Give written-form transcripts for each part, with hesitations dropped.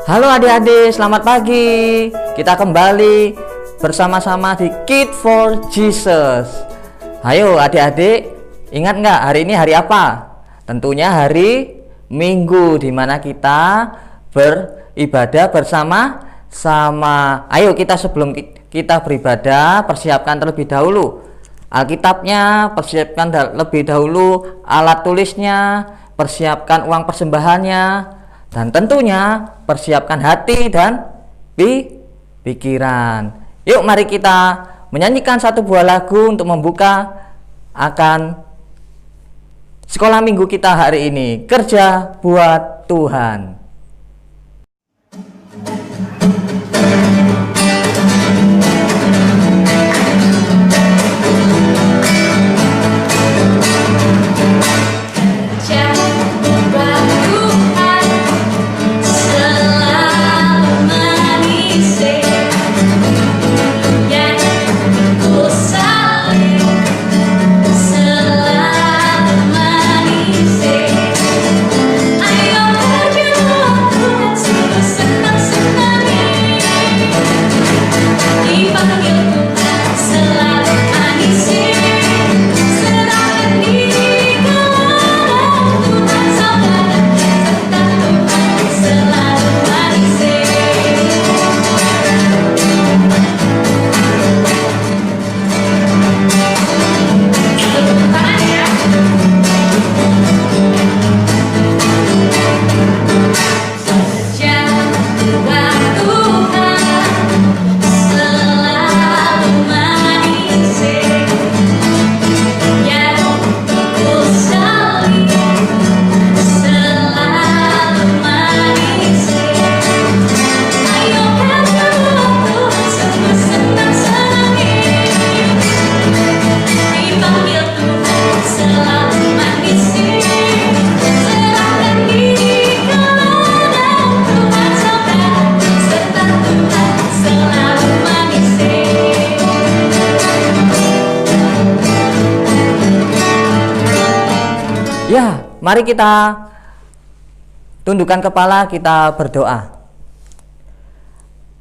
Halo adik-adik, selamat pagi. Kita kembali bersama-sama di Kid for Jesus. Ayo adik-adik, ingat nggak hari ini hari apa? Tentunya hari Minggu, dimana kita beribadah bersama-sama. Ayo sebelum kita beribadah, persiapkan terlebih dahulu Alkitabnya, persiapkan terlebih dahulu alat tulisnya, persiapkan uang persembahannya, dan tentunya persiapkan hati dan pikiran. Yuk mari kita menyanyikan satu buah lagu untuk membuka akan sekolah minggu kita hari ini, Kerja Buat Tuhan. Ya, mari kita tundukkan kepala, kita berdoa.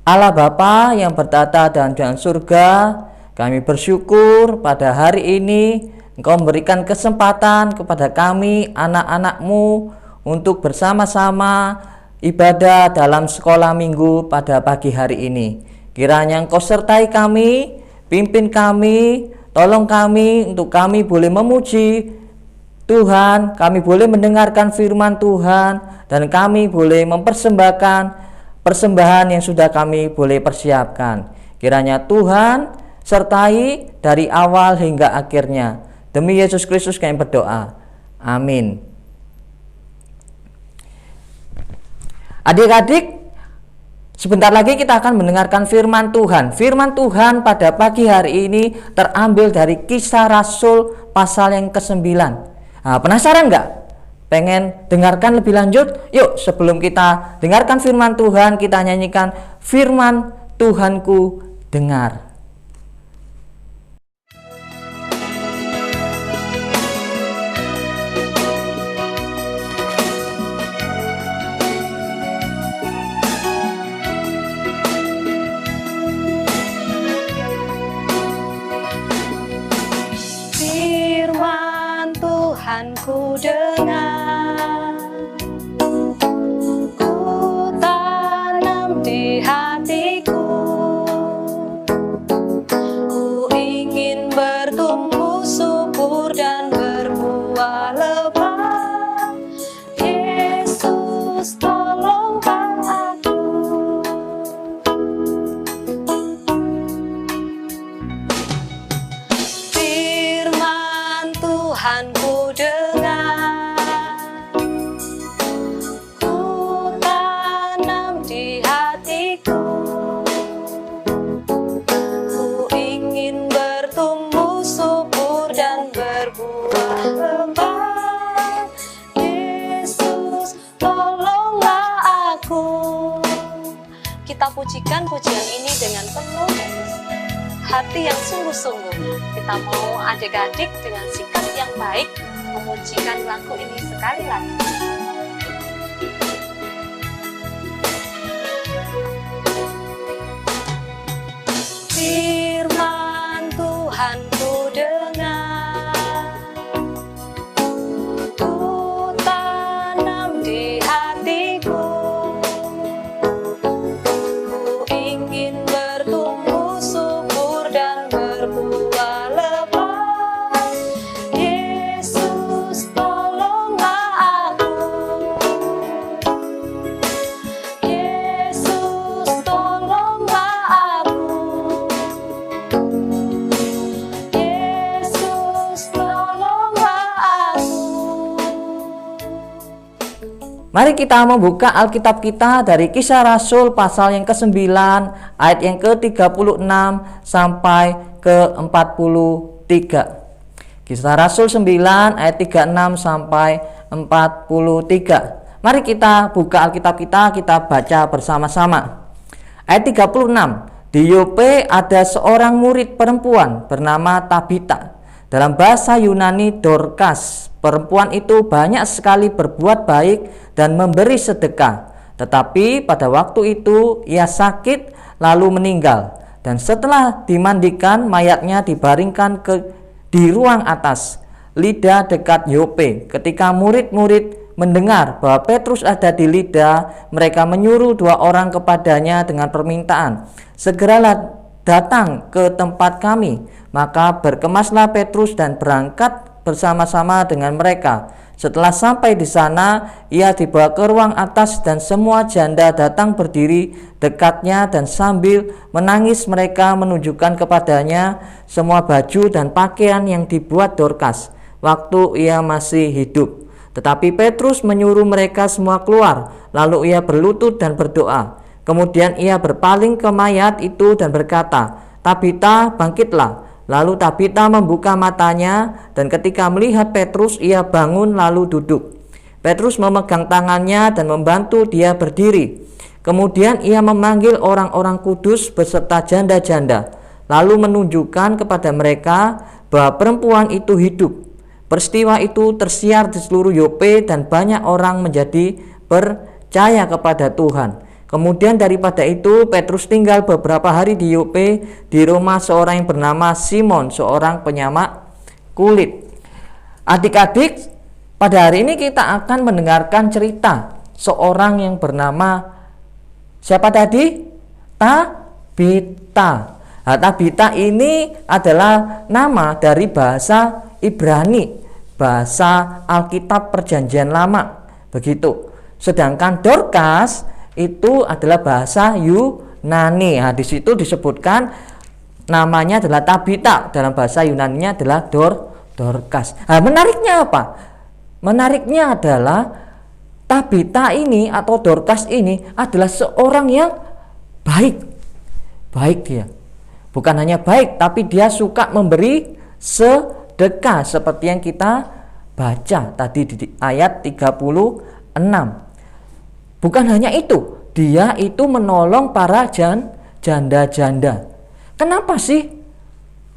Allah Bapa yang bertata dalam surga, kami bersyukur pada hari ini Engkau memberikan kesempatan kepada kami anak-anak-Mu untuk bersama-sama ibadah dalam sekolah minggu pada pagi hari ini. Kiranya Engkau sertai kami, pimpin kami, tolong kami untuk kami boleh memuji Tuhan, kami boleh mendengarkan firman Tuhan, dan kami boleh mempersembahkan persembahan yang sudah kami boleh persiapkan. Kiranya Tuhan sertai dari awal hingga akhirnya. Demi Yesus Kristus kami berdoa. Amin. Adik-adik, sebentar lagi kita akan mendengarkan firman Tuhan. Firman Tuhan pada pagi hari ini terambil dari Kisah Rasul pasal yang ke-9. Nah, penasaran nggak? Pengen dengarkan lebih lanjut? Yuk, sebelum kita dengarkan firman Tuhan, kita nyanyikan Firman Tuhanku Dengar. Ku dengar, ku tanam di hatiku, ku ingin bertumbuh subur dan berbuah lebat. Yesus tolongkan aku. Firman Tuhan ku dengar, ku tanam di hatiku, ku ingin bertumbuh subur dan berbuah lebat. Yesus tolonglah aku. Kita pujikan pujian ini dengan penuh hati yang sungguh-sungguh. Kita mau adik-adik dengan sikap yang baik memujikan lagu ini sekali lagi. Mari kita membuka Alkitab kita dari Kisah Rasul pasal yang ke-9 ayat yang ke-36 sampai ke-43. Kisah Rasul 9 ayat 36 sampai 43. Mari kita buka Alkitab kita baca bersama-sama. Ayat 36. Di Yope ada seorang murid perempuan bernama Tabita. Dalam bahasa Yunani Dorcas. Perempuan itu banyak sekali berbuat baik dan memberi sedekah. Tetapi pada waktu itu ia sakit lalu meninggal. Dan setelah dimandikan, mayatnya dibaringkan di ruang atas Lida dekat Yope. Ketika murid-murid mendengar bahwa Petrus ada di Lida, mereka menyuruh 2 orang kepadanya dengan permintaan, segeralah datang ke tempat kami. Maka berkemaslah Petrus dan berangkat bersama-sama dengan mereka. Setelah sampai di sana, ia dibawa ke ruang atas dan semua janda datang berdiri dekatnya dan sambil menangis mereka menunjukkan kepadanya semua baju dan pakaian yang dibuat Dorcas waktu ia masih hidup. Tetapi Petrus menyuruh mereka semua keluar, lalu ia berlutut dan berdoa. Kemudian ia berpaling ke mayat itu dan berkata, "Tabita, bangkitlah." Lalu Tabita membuka matanya dan ketika melihat Petrus ia bangun lalu duduk. Petrus memegang tangannya dan membantu dia berdiri. Kemudian ia memanggil orang-orang kudus beserta janda-janda, lalu menunjukkan kepada mereka bahwa perempuan itu hidup. Peristiwa itu tersiar di seluruh Yope dan banyak orang menjadi percaya kepada Tuhan. Kemudian daripada itu Petrus tinggal beberapa hari di Yope di rumah seorang yang bernama Simon, seorang penyamak kulit. Adik-adik, pada hari ini kita akan mendengarkan cerita seorang yang bernama siapa tadi? Tabita. Tabita ini adalah nama dari bahasa Ibrani, bahasa Alkitab Perjanjian Lama, begitu. Sedangkan Dorcas itu adalah bahasa Yunani. Di situ disebutkan namanya adalah Tabita, dalam bahasa Yunaninya adalah Dorcas. Menariknya apa? Menariknya adalah Tabita ini atau Dorcas ini adalah seorang yang baik. Baik dia. Bukan hanya baik, tapi dia suka memberi sedekah seperti yang kita baca tadi di ayat 36. Bukan hanya itu, dia itu menolong para janda-janda. Kenapa sih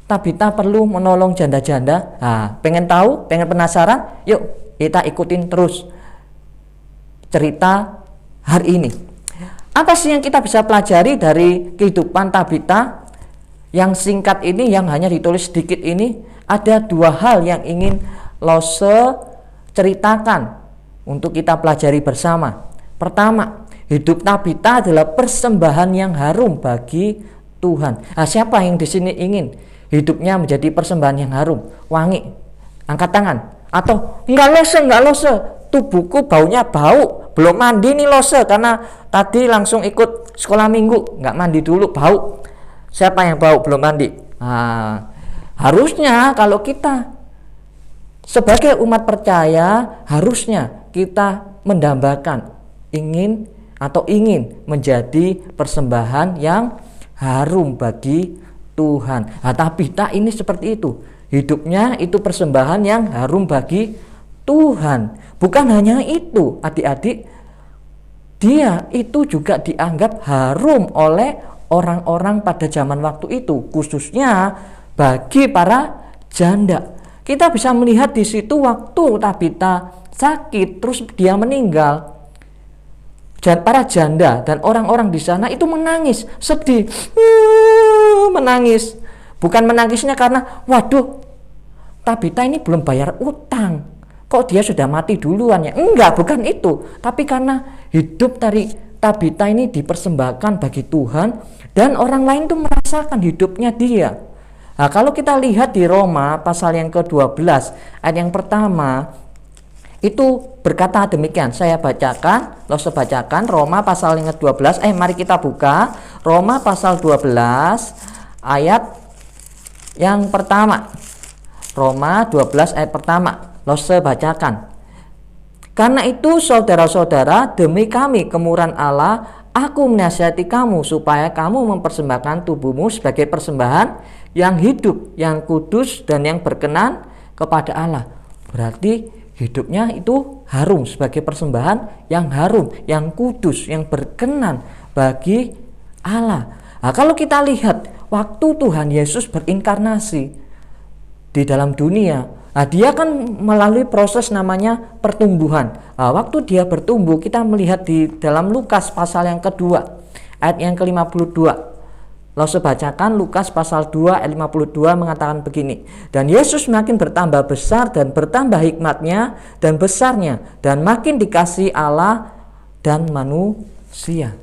Tabita perlu menolong janda-janda? Pengen tahu? Pengen penasaran? Yuk kita ikutin terus cerita hari ini. Apa sih yang kita bisa pelajari dari kehidupan Tabita yang singkat ini, yang hanya ditulis sedikit ini? Ada 2 hal yang ingin Lose ceritakan untuk kita pelajari bersama. Pertama, hidup Tabita adalah persembahan yang harum bagi Tuhan. Siapa yang di sini ingin hidupnya menjadi persembahan yang harum, wangi? Angkat tangan. Atau enggak Lose, tubuhku baunya bau, belum mandi nih Lose, karena tadi langsung ikut sekolah minggu, enggak mandi dulu, bau. Siapa yang bau belum mandi? Harusnya kalau kita sebagai umat percaya, harusnya kita mendambakan ingin menjadi persembahan yang harum bagi Tuhan. Tabita ini seperti itu. Hidupnya itu persembahan yang harum bagi Tuhan. Bukan hanya itu, adik-adik, dia itu juga dianggap harum oleh orang-orang pada zaman waktu itu, khususnya bagi para janda. Kita bisa melihat di situ waktu Tabita sakit terus dia meninggal, para janda dan orang-orang di sana itu menangis, sedih, menangis. Bukan menangisnya karena waduh, Tabita ini belum bayar utang, kok dia sudah mati duluan ya. Enggak, bukan itu. Tapi karena hidup dari Tabita ini dipersembahkan bagi Tuhan dan orang lain tuh merasakan hidupnya dia. Kalau kita lihat di Roma pasal yang ke-12 ayat yang pertama itu berkata demikian. Saya bacakan, Lose bacakan Roma pasal yang ke-12. Mari kita buka Roma pasal 12 ayat yang pertama. Roma 12 ayat pertama. Lose bacakan. Karena itu saudara-saudara, demi kami kemurahan Allah, aku menasihati kamu supaya kamu mempersembahkan tubuhmu sebagai persembahan yang hidup, yang kudus, dan yang berkenan kepada Allah. Berarti hidupnya itu harum sebagai persembahan yang harum, yang kudus, yang berkenan bagi Allah. Nah, kalau kita lihat waktu Tuhan Yesus berinkarnasi di dalam dunia, nah, dia kan melalui proses namanya pertumbuhan. Nah, waktu dia bertumbuh, kita melihat di dalam Lukas pasal yang kedua ayat yang ke-52. Lalu bacakan Lukas pasal 2 ayat 52 mengatakan begini. Dan Yesus makin bertambah besar dan bertambah hikmatnya dan besarnya, dan makin dikasihi Allah dan manusia.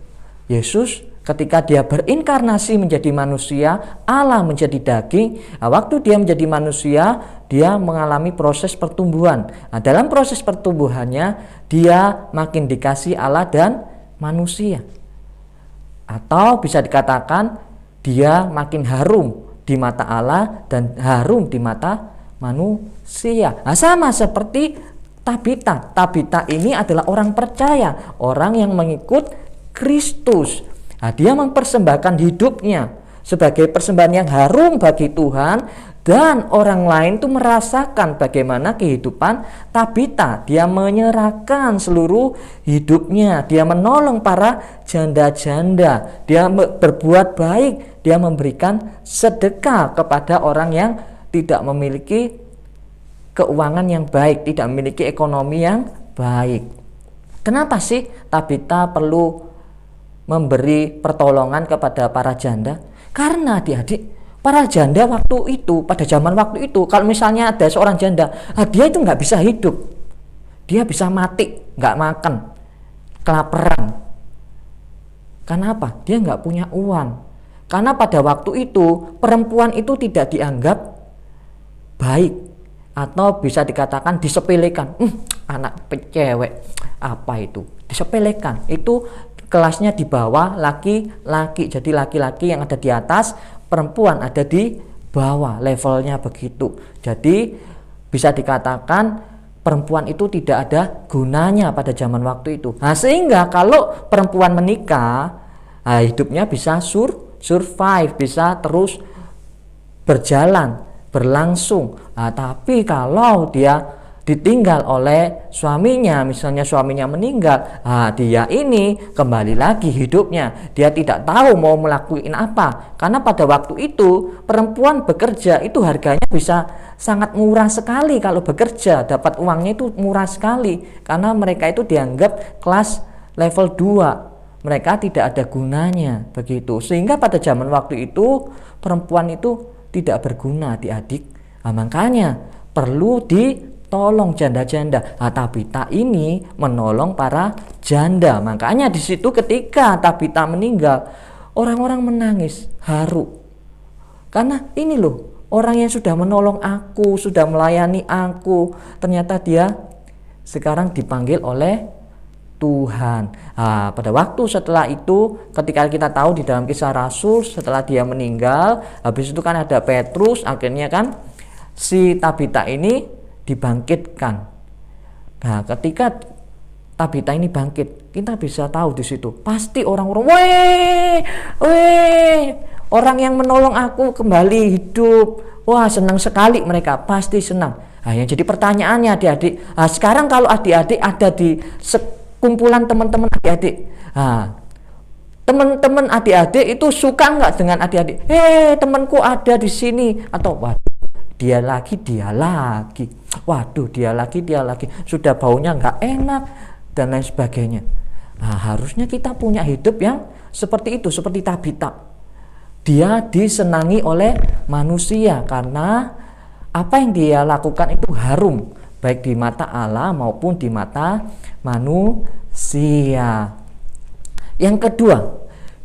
Yesus ketika dia berinkarnasi menjadi manusia, Allah menjadi daging. Nah, waktu dia menjadi manusia, dia mengalami proses pertumbuhan. Nah, dalam proses pertumbuhannya, dia makin dikasihi Allah dan manusia. Atau bisa dikatakan dia makin harum di mata Allah dan harum di mata manusia. Nah, sama seperti Tabita. Tabita ini adalah orang percaya, orang yang mengikut Kristus. Nah, dia mempersembahkan hidupnya sebagai persembahan yang harum bagi Tuhan, dan orang lain tuh merasakan bagaimana kehidupan Tabita. Dia menyerahkan seluruh hidupnya, dia menolong para janda-janda, dia berbuat baik, dia memberikan sedekah kepada orang yang tidak memiliki keuangan yang baik, tidak memiliki ekonomi yang baik. Kenapa sih Tabita perlu memberi pertolongan kepada para janda? Karena adik-adik, para janda waktu itu, pada zaman waktu itu, kalau misalnya ada seorang janda, dia itu nggak bisa hidup, dia bisa mati, nggak makan, kelaparan. Karena apa? Dia nggak punya uang. Karena pada waktu itu perempuan itu tidak dianggap baik, atau bisa dikatakan disepelekan. Anak cewek apa itu? Disepelekan. Itu kelasnya di bawah laki-laki. Jadi laki-laki yang ada di atas, perempuan ada di bawah, levelnya begitu. Jadi bisa dikatakan perempuan itu tidak ada gunanya pada zaman waktu itu. Nah, sehingga kalau perempuan menikah, hidupnya bisa survive, bisa terus berjalan, berlangsung. Nah, tapi kalau dia ditinggal oleh suaminya, misalnya suaminya meninggal, dia ini kembali lagi hidupnya, dia tidak tahu mau melakukan apa. Karena pada waktu itu perempuan bekerja itu harganya bisa sangat murah sekali. Kalau bekerja dapat uangnya itu murah sekali, karena mereka itu dianggap kelas level 2, mereka tidak ada gunanya begitu. Sehingga pada zaman waktu itu perempuan itu tidak berguna, adik-adik. Makanya perlu tolong janda-janda. Tabita ini menolong para janda. Makanya di situ ketika Tabita meninggal, orang-orang menangis, haru. Karena ini loh, orang yang sudah menolong aku, sudah melayani aku, ternyata dia sekarang dipanggil oleh Tuhan. Pada waktu setelah itu, ketika kita tahu di dalam Kisah Rasul, setelah dia meninggal, habis itu kan ada Petrus, akhirnya kan si Tabita ini dibangkitkan. Nah, ketika Tabita ini bangkit, kita bisa tahu di situ pasti orang-orang, orang yang menolong aku kembali hidup. Wah, senang sekali mereka, pasti senang. Yang jadi pertanyaannya adik-adik, sekarang kalau adik-adik ada di sekumpulan teman-teman adik-adik, teman-teman adik-adik itu suka nggak dengan adik-adik? Temanku ada di sini, atau dia lagi, waduh dia lagi, sudah baunya nggak enak dan lain sebagainya. Harusnya kita punya hidup yang seperti itu, seperti Tabita. Dia disenangi oleh manusia karena apa yang dia lakukan itu harum, baik di mata Allah maupun di mata manusia. Yang kedua,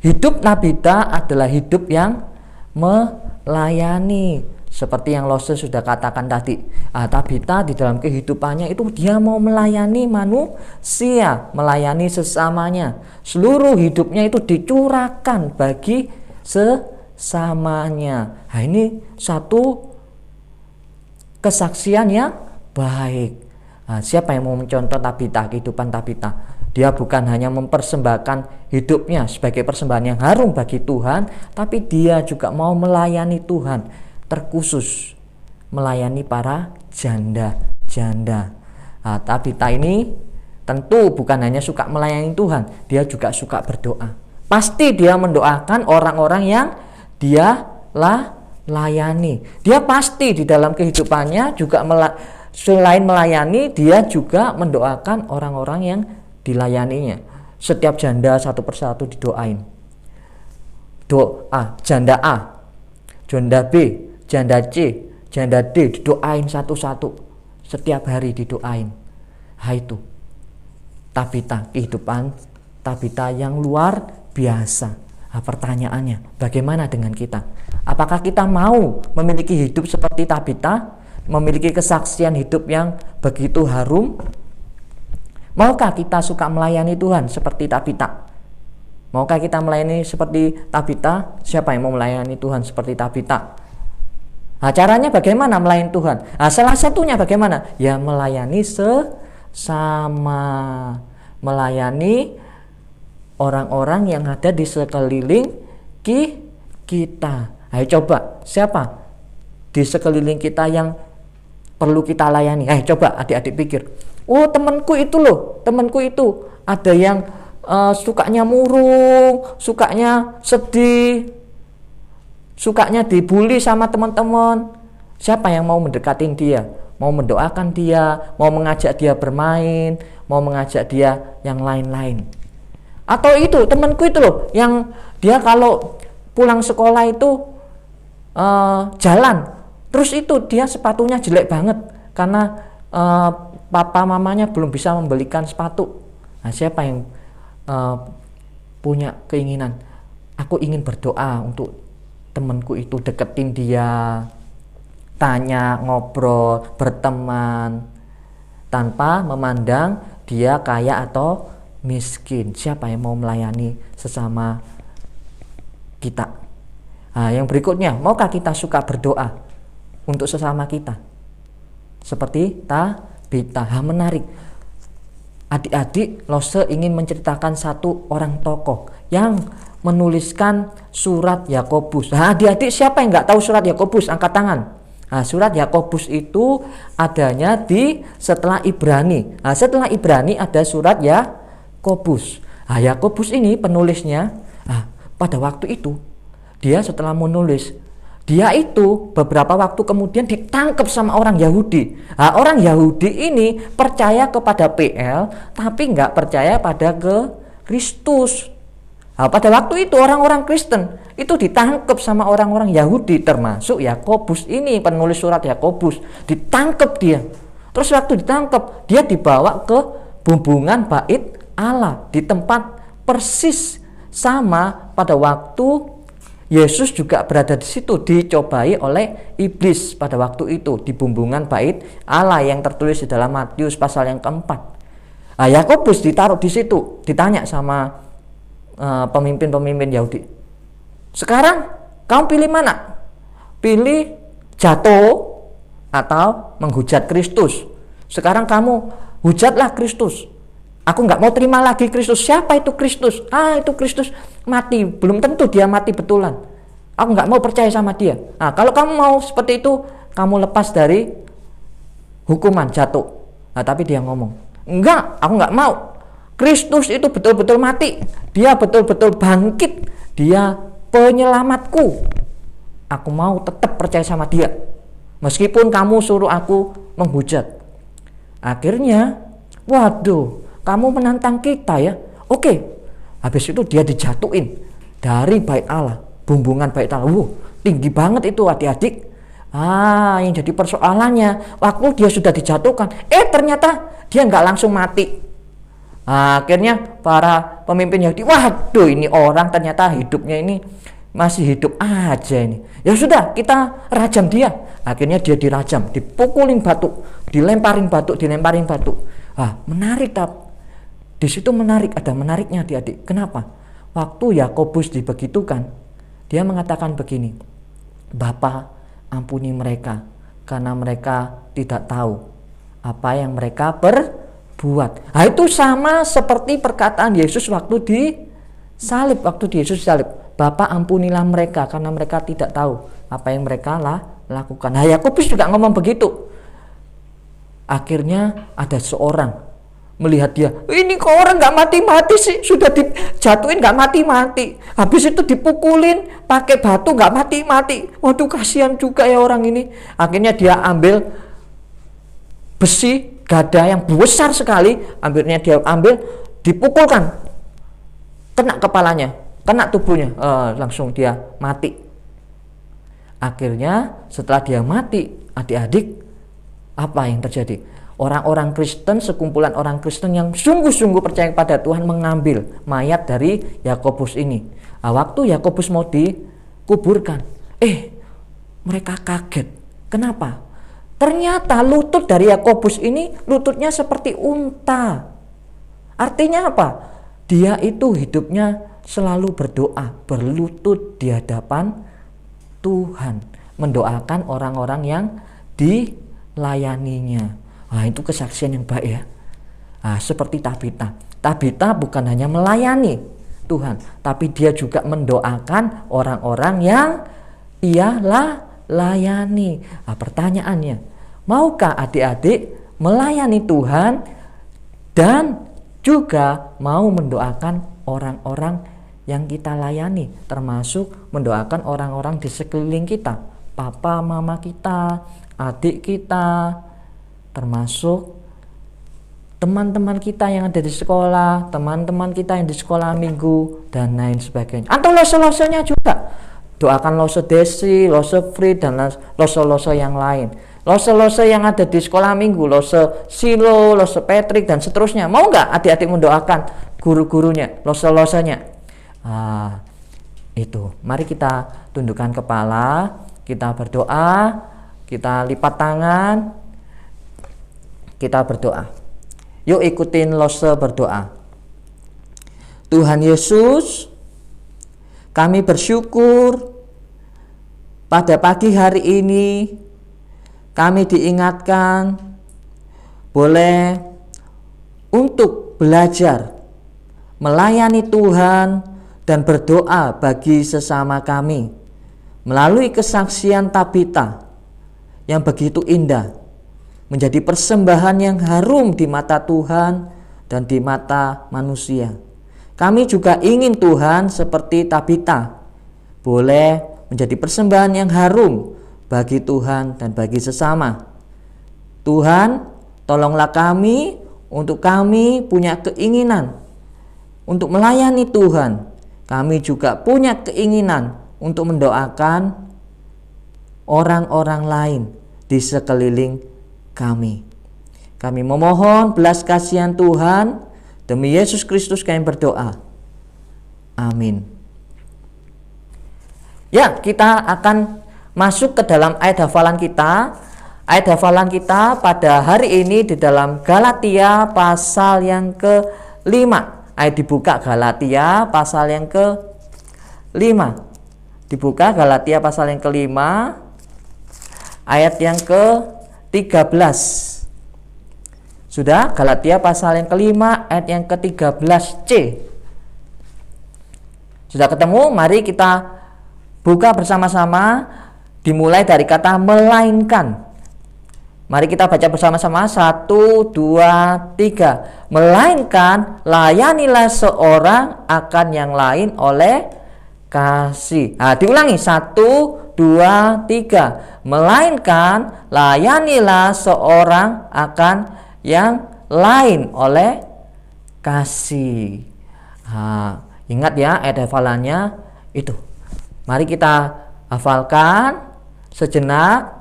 hidup Tabita adalah hidup yang melayani. Seperti yang Lose sudah katakan tadi, Tabita di dalam kehidupannya itu dia mau melayani manusia, melayani sesamanya. Seluruh hidupnya itu dicurahkan bagi sesamanya. Ini satu kesaksian yang baik. Siapa yang mau mencontoh Tabita, kehidupan Tabita? Dia bukan hanya mempersembahkan hidupnya sebagai persembahan yang harum bagi Tuhan, tapi dia juga mau melayani Tuhan, terkhusus melayani para janda-janda. Tabita ini tentu bukan hanya suka melayani Tuhan, dia juga suka berdoa. Pasti dia mendoakan orang-orang yang dia layani. Dia pasti di dalam kehidupannya juga selain melayani, dia juga mendoakan orang-orang yang dilayaninya. Setiap janda satu persatu didoain. Doa janda A, janda B, janda C, janda D didoain satu-satu. Setiap hari didoain. Itu Tabita, kehidupan Tabita yang luar biasa. Pertanyaannya, bagaimana dengan kita? Apakah kita mau memiliki hidup seperti Tabita, memiliki kesaksian hidup yang begitu harum? Maukah kita suka melayani Tuhan seperti Tabita? Maukah kita melayani seperti Tabita? Siapa yang mau melayani Tuhan seperti Tabita? Caranya bagaimana melayani Tuhan? Salah satunya bagaimana? Ya melayani sesama, melayani orang-orang yang ada di sekeliling kita. Ayo coba, siapa di sekeliling kita yang perlu kita layani? Coba adik-adik pikir. Oh, temanku itu loh, temanku itu ada yang sukanya murung, sukanya sedih, sukanya dibully sama teman-teman. Siapa yang mau mendekatin dia? Mau mendoakan dia, mau mengajak dia bermain, mau mengajak dia yang lain-lain. Atau itu temanku itu loh, yang dia kalau pulang sekolah itu jalan, terus itu dia sepatunya jelek banget karena papa mamanya belum bisa membelikan sepatu. Siapa yang punya keinginan, aku ingin berdoa untuk temanku itu, deketin dia, tanya, ngobrol, berteman tanpa memandang dia kaya atau miskin. Siapa yang mau melayani sesama kita? Yang berikutnya, maukah kita suka berdoa untuk sesama kita seperti Tabita? Menarik. Adik-adik, Lose ingin menceritakan satu orang tokoh yang menuliskan surat Yakobus. Adik-adik, siapa yang nggak tahu surat Yakobus? Angkat tangan. Surat Yakobus itu adanya di setelah Ibrani. Setelah Ibrani ada surat Yakobus. Yakobus ini penulisnya, pada waktu itu dia setelah menulis, dia itu beberapa waktu kemudian ditangkap sama orang Yahudi. Orang Yahudi ini percaya kepada PL tapi nggak percaya pada Kristus. Pada waktu itu orang-orang Kristen itu ditangkap sama orang-orang Yahudi, termasuk Yakobus ini, penulis surat Yakobus, ditangkap dia. Terus waktu ditangkap, dia dibawa ke bumbungan bait Allah di tempat persis sama pada waktu Yesus juga berada di situ, dicobai oleh iblis pada waktu itu di bumbungan bait Allah yang tertulis di dalam Matius pasal yang keempat. Yakobus ditaruh di situ, ditanya sama pemimpin-pemimpin Yahudi. Sekarang kamu pilih mana? Pilih jatuh atau menghujat Kristus? Sekarang kamu hujatlah Kristus. Aku nggak mau terima lagi Kristus. Siapa itu Kristus? Itu Kristus mati. Belum tentu dia mati betulan. Aku nggak mau percaya sama dia. Kalau kamu mau seperti itu, kamu lepas dari hukuman jatuh. Tapi dia ngomong, enggak, aku nggak mau. Kristus itu betul-betul mati. Dia betul-betul bangkit. Dia penyelamatku. Aku mau tetap percaya sama dia, meskipun kamu suruh aku menghujat. Akhirnya, waduh, kamu menantang kita ya. Oke. Habis itu dia dijatuhin dari bait Allah, bumbungan bait Allah. Tinggi banget itu adik-adik. Yang jadi persoalannya, waktu dia sudah dijatuhkan, ternyata dia nggak langsung mati. Akhirnya para pemimpin Yahudi, waduh, ini orang ternyata hidupnya ini masih hidup aja ini. Ya sudah, kita rajam dia. Akhirnya dia dirajam, dipukulin batu, dilemparin batu. Menarik, di situ menarik, ada menariknya adik-adik. Kenapa? Waktu Yakobus dibegitukan, dia mengatakan begini, Bapa, ampuni mereka karena mereka tidak tahu apa yang mereka perbuat. Nah, itu sama seperti perkataan Yesus waktu disalib, Bapa ampunilah mereka karena mereka tidak tahu apa yang mereka lakukan. Nah, Yakobus juga ngomong begitu. Akhirnya ada seorang melihat dia, ini kok orang nggak mati-mati sih, sudah dijatuhin nggak mati-mati, habis itu dipukulin pakai batu nggak mati-mati. Waduh, kasihan juga ya orang ini. Akhirnya dia ambil besi gada yang besar sekali, akhirnya dia ambil, dipukulkan, kena kepalanya, kena tubuhnya, langsung dia mati. Akhirnya setelah dia mati, adik-adik, apa yang terjadi? Orang-orang Kristen, sekumpulan orang Kristen yang sungguh-sungguh percaya kepada Tuhan mengambil mayat dari Yakobus ini. Nah, waktu Yakobus mau dikuburkan, mereka kaget. Kenapa? Ternyata lutut dari Yakobus ini lututnya seperti unta. Artinya apa? Dia itu hidupnya selalu berdoa, berlutut di hadapan Tuhan, mendoakan orang-orang yang dilayaninya. Nah, itu kesaksian yang baik ya. Nah, seperti Tabita. Tabita bukan hanya melayani Tuhan, tapi dia juga mendoakan orang-orang yang ia layani. Nah, pertanyaannya, maukah adik-adik melayani Tuhan dan juga mau mendoakan orang-orang yang kita layani, termasuk mendoakan orang-orang di sekeliling kita, papa, mama kita, adik kita, termasuk teman-teman kita yang ada di sekolah, teman-teman kita yang di sekolah minggu, dan lain sebagainya. Atau lose-losenya juga. Doakan lose Desi, lose Free, dan lose-lose yang lain. Lose-lose yang ada di sekolah minggu, lose Silo, lose Patrick, dan seterusnya. Mau nggak adik-adik mendoakan guru-gurunya, lose-losenya? Itu. Mari kita tundukkan kepala, kita berdoa, kita lipat tangan, kita berdoa. Yuk ikutin Lose berdoa. Tuhan Yesus, kami bersyukur pada pagi hari ini kami diingatkan boleh untuk belajar melayani Tuhan dan berdoa bagi sesama kami melalui kesaksian Tabita yang begitu indah, menjadi persembahan yang harum di mata Tuhan dan di mata manusia. Kami juga ingin Tuhan seperti Tabita boleh menjadi persembahan yang harum bagi Tuhan dan bagi sesama. Tuhan, tolonglah kami untuk kami punya keinginan untuk melayani Tuhan. Kami juga punya keinginan untuk mendoakan orang-orang lain di sekeliling kami. Kami memohon belas kasihan Tuhan, demi Yesus Kristus kami berdoa. Amin. Ya, kita akan masuk ke dalam ayat hafalan kita. Ayat hafalan kita pada hari ini di dalam Galatia pasal yang ke-5. Ayat dibuka Galatia pasal yang ke-5. Dibuka Galatia pasal yang ke-5 ayat yang ke-13. Sudah, Galatia pasal yang ke-5 ayat yang ke-13C. Sudah ketemu? Mari kita buka bersama-sama, dimulai dari kata melainkan. Mari kita baca bersama-sama. 1, 2, 3. Melainkan layanilah seorang akan yang lain oleh kasih. Diulangi. 1, 2, 3. Melainkan layanilah seorang akan yang lain oleh kasih. Ingat ya ayat hafalannya itu. Mari kita hafalkan sejenak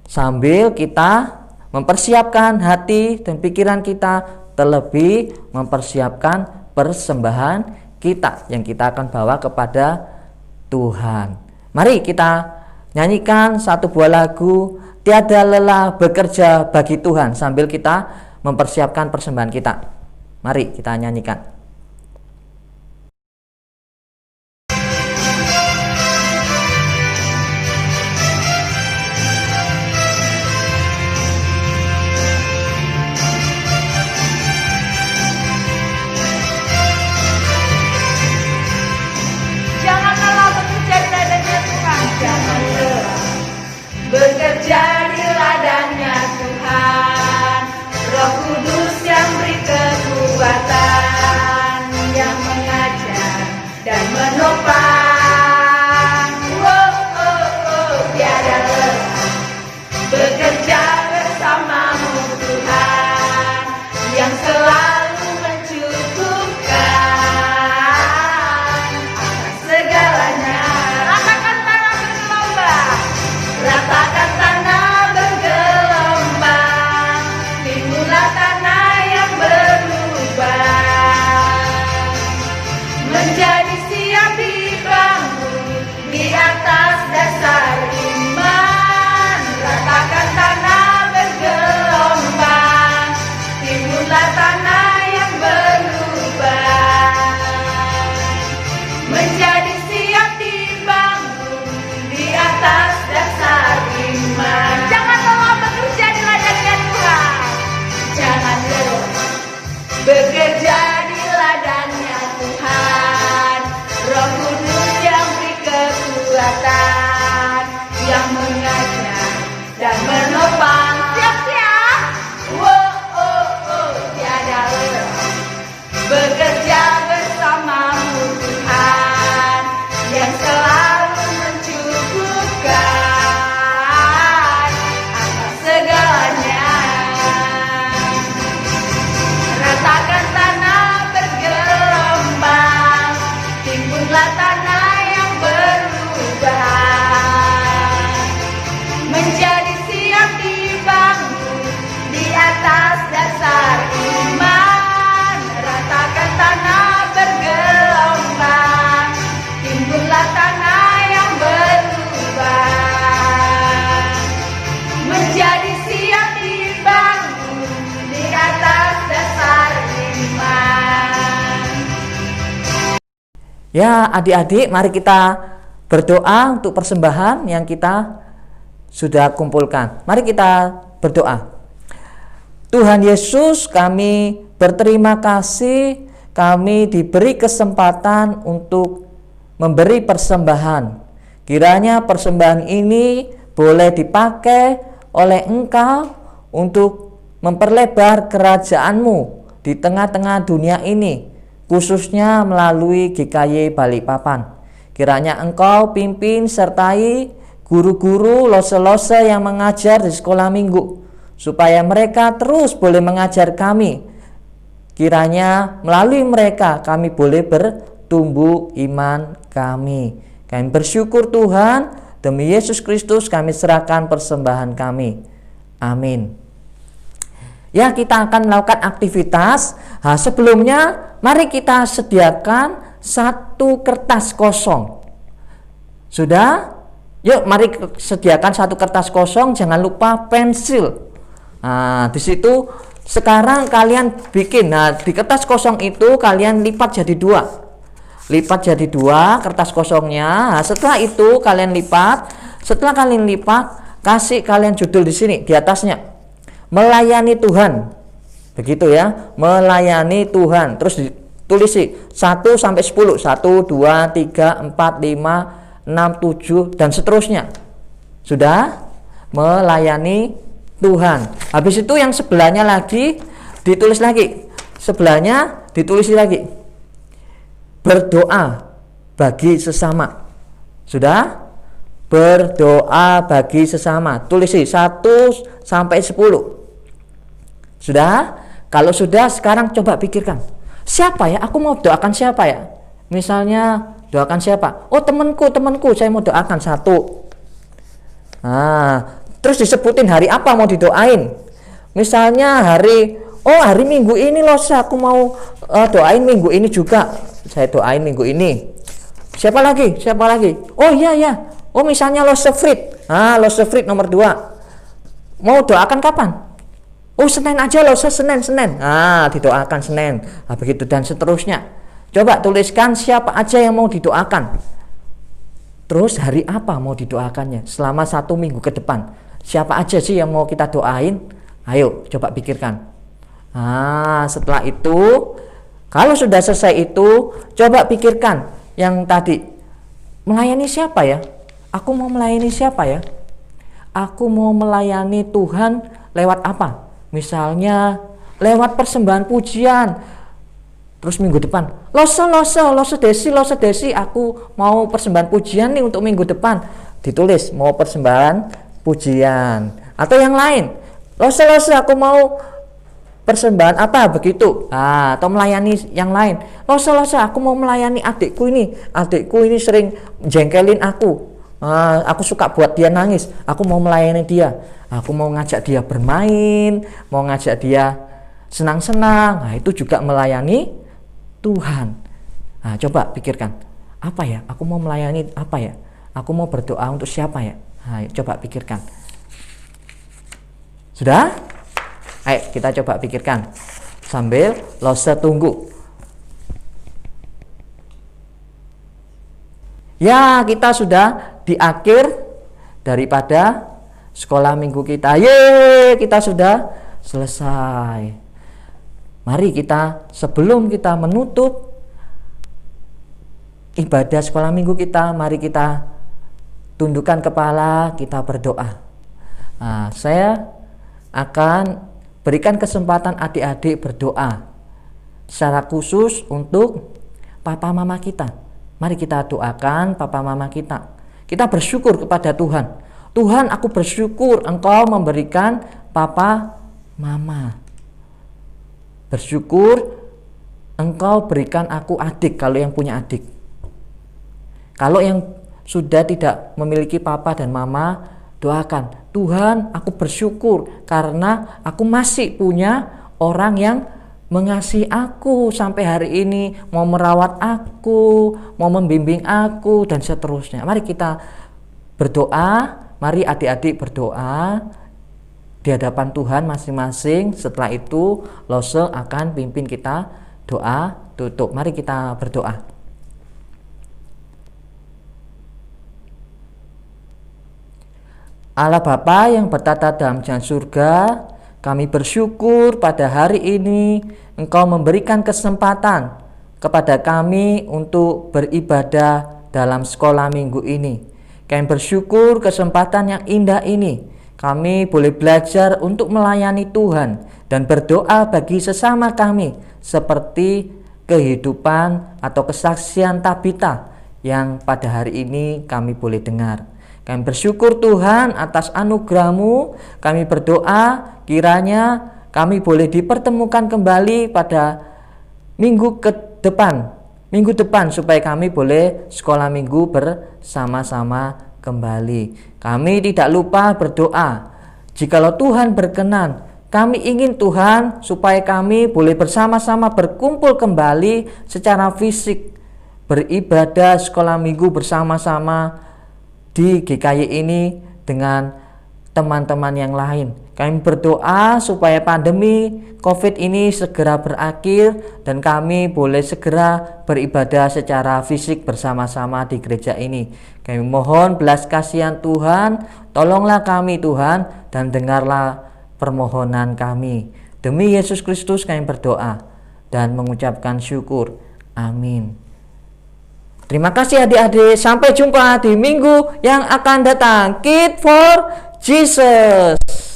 sambil kita mempersiapkan hati dan pikiran kita, terlebih mempersiapkan persembahan kita yang kita akan bawa kepada Tuhan. Mari kita nyanyikan satu buah lagu, Tiada Lelah Bekerja Bagi Tuhan, sambil kita mempersiapkan persembahan kita. Mari kita nyanyikan. dan menopang. Oh, oh, oh, tiada lelah bekerja bersamamu Tuhan, yang selalu mencukupkan atas segalanya. Ratakan tanah bergelombang, ratakan tanah bergelombang, timbullah tanah yang berlubang, menjadi siap dibangun di atas dasar iman. Ratakan tanah bergelombang, timbullah tanah yang berlubang, menjadi siap dibangun di atas dasar iman. Jangan lelah bekerja di ladangnya Tuhan, jangan lelah bekerja di ladangnya Tuhan. Roh Kudus yang beri kekuatan, yang mengajar dan menopang. Siap-siap. Oh, oh, oh, tiada lelah bekerja bersamamu Tuhan, yang selalu mencukupkan atas segalanya. Ratakan tanah bergelombang, timbullah tanah yang berlubang, menjadi siap dibangun di atas dasar iman. Ratakan tanah bergelombang, timbullah tanah yang berlubang, menjadi siap dibangun di atas dasar iman. Ya, adik-adik, mari kita berdoa untuk persembahan yang kita sudah kumpulkan. Mari kita berdoa. Tuhan Yesus, kami berterima kasih, kami diberi kesempatan untuk memberi persembahan. Kiranya persembahan ini boleh dipakai oleh Engkau untuk memperlebar kerajaan-Mu di tengah-tengah dunia ini, khususnya melalui GKY Balikpapan. Kiranya Engkau pimpin sertai guru-guru lose-lose yang mengajar di sekolah minggu, supaya mereka terus boleh mengajar kami. Kiranya melalui mereka kami boleh bertumbuh iman kami. Kami bersyukur Tuhan, demi Yesus Kristus kami serahkan persembahan kami. Amin. Ya, kita akan melakukan aktivitas. Sebelumnya mari kita sediakan satu kertas kosong. Sudah? Yuk, mari sediakan satu kertas kosong. Jangan lupa pensil. Nah, di situ sekarang kalian bikin. Nah, di kertas kosong itu kalian lipat jadi dua. Lipat jadi dua kertas kosongnya. Nah, setelah itu kalian lipat. Setelah kalian lipat, kasih kalian judul di sini di atasnya. Melayani Tuhan. Begitu ya, melayani Tuhan. Terus ditulis sih 1 sampai 10. 1 2 3 4 5 6 7 dan seterusnya. Sudah? Melayani Tuhan. Habis itu yang sebelahnya lagi ditulis lagi. Sebelahnya ditulis lagi. Berdoa bagi sesama. Sudah? Berdoa bagi sesama. Tulis sih 1 sampai 10. Sudah? Kalau sudah, sekarang coba pikirkan. Siapa ya? Aku mau doakan siapa ya? Misalnya doakan siapa? Oh, temanku, saya mau doakan satu. Nah, terus disebutin hari apa mau didoain. Misalnya hari Minggu ini loh, aku mau doain minggu ini juga. Saya doain minggu ini. Siapa lagi? Oh iya ya. Oh, misalnya lo Sefrit. Lo Sefrit nomor 2. Mau doakan kapan? Oh, Senin aja loh, Senin. Didoakan Senin. Nah, begitu dan seterusnya. Coba tuliskan siapa aja yang mau didoakan. Terus hari apa mau didoakannya selama 1 minggu ke depan. Siapa aja sih yang mau kita doain? Ayo coba pikirkan. Setelah itu, kalau sudah selesai itu, coba pikirkan yang tadi. Melayani siapa ya? Aku mau melayani siapa ya? Aku mau melayani Tuhan lewat apa? Misalnya lewat persembahan pujian. Terus minggu depan, Lose Desi, aku mau persembahan pujian nih untuk minggu depan. Ditulis mau persembahan pujian. Atau yang lain, Lose aku mau persembahan apa begitu. Atau melayani yang lain. Lose aku mau melayani adikku ini. Adikku ini sering jengkelin aku. Aku suka buat dia nangis. Aku mau melayani dia. Aku mau ngajak dia bermain, mau ngajak dia senang-senang. Itu juga melayani Tuhan. Coba pikirkan, apa ya? Aku mau melayani apa ya? Aku mau berdoa untuk siapa ya? Coba pikirkan. Sudah? Ayo kita coba pikirkan sambil Lose tunggu. Ya, kita sudah di akhir daripada sekolah minggu kita. Kita sudah selesai. Mari kita, sebelum kita menutup ibadah sekolah minggu kita, mari kita tundukkan kepala, kita berdoa. Saya akan berikan kesempatan adik-adik berdoa secara khusus untuk papa mama kita. Mari kita doakan papa mama kita. Kita bersyukur kepada Tuhan. Tuhan, aku bersyukur Engkau memberikan papa mama. Bersyukur Engkau berikan aku adik, kalau yang punya adik. Kalau yang sudah tidak memiliki papa dan mama, doakan, Tuhan, aku bersyukur karena aku masih punya orang yang mengasihi aku sampai hari ini, mau merawat aku, mau membimbing aku, dan seterusnya. Mari kita berdoa, mari adik-adik berdoa di hadapan Tuhan masing-masing. Setelah itu Lose akan pimpin kita doa tutup. Mari kita berdoa. Allah Bapa yang bertata dalam jangan surga, kami bersyukur pada hari ini Engkau memberikan kesempatan kepada kami untuk beribadah dalam sekolah minggu ini. Kami bersyukur kesempatan yang indah ini. Kami boleh belajar untuk melayani Tuhan dan berdoa bagi sesama kami, seperti kehidupan atau kesaksian Tabita yang pada hari ini kami boleh dengar. Kami bersyukur Tuhan atas anugerah-Mu. Kami berdoa kiranya kami boleh dipertemukan kembali pada minggu depan supaya kami boleh sekolah minggu bersama-sama kembali. Kami tidak lupa berdoa, jikalau Tuhan berkenan, kami ingin Tuhan supaya kami boleh bersama-sama berkumpul kembali secara fisik, beribadah sekolah minggu bersama-sama di GKY ini dengan teman-teman yang lain. Kami berdoa supaya pandemi COVID ini segera berakhir dan kami boleh segera beribadah secara fisik bersama-sama di gereja ini. Kami mohon belas kasihan Tuhan, tolonglah kami Tuhan dan dengarlah permohonan kami. Demi Yesus Kristus kami berdoa dan mengucapkan syukur. Amin. Terima kasih adik-adik, sampai jumpa di minggu yang akan datang. Keep for Jesus.